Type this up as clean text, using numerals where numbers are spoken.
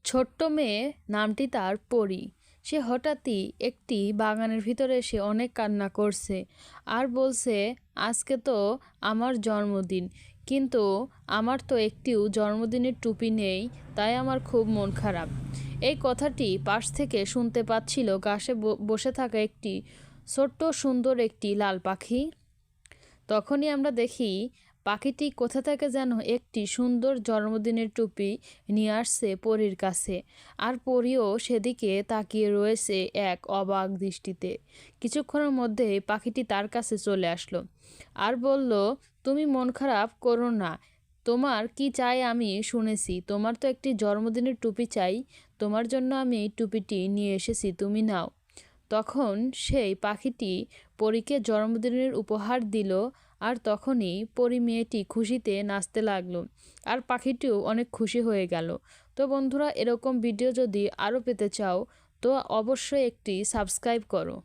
ছোট্ট মেয়ে নামটি তার পরী। সে হঠাৎই একটি বাগানের ভিতরে এসে অনেক কান্না করছে আর বলছে, আজকে তো আমার জন্মদিন, কিন্তু আমার তো একটিও জন্মদিনের টুপি নেই, তাই আমার খুব মন খারাপ। এই কথাটি পাশ থেকে শুনতে পাচ্ছিল গাছে বসে থাকা একটি ছোট্ট সুন্দর একটি লাল পাখি। তখনই আমরা দেখি পাখিটি কোথা থেকে যেন একটি সুন্দর জন্মদিনের টুপি নিয়ে আসছে পরীর কাছে, আর পরীও সেদিকে তাকিয়ে রয়েছে এক অবাক দৃষ্টিতে। কিছুক্ষণের মধ্যেই পাখিটি তার কাছে চলে আসলো আর বলল, তুমি মন খারাপ করো না, তোমার কি চাই আমি শুনেছি। তোমার তো একটি জন্মদিনের টুপি চাই, তোমার জন্য আমি টুপিটি নিয়ে এসেছি, তুমি নাও। তখন সেই পাখিটি পরীকে জন্মদিনের উপহার দিল, আর তখনই পরী মেয়েটি খুশিতে নাচতে লাগলো, আর পাখিটিও অনেক খুশি হয়ে গেল। তো বন্ধুরা, এরকম ভিডিও যদি আরও পেতে চাও তো অবশ্যই একটি সাবস্ক্রাইব করো।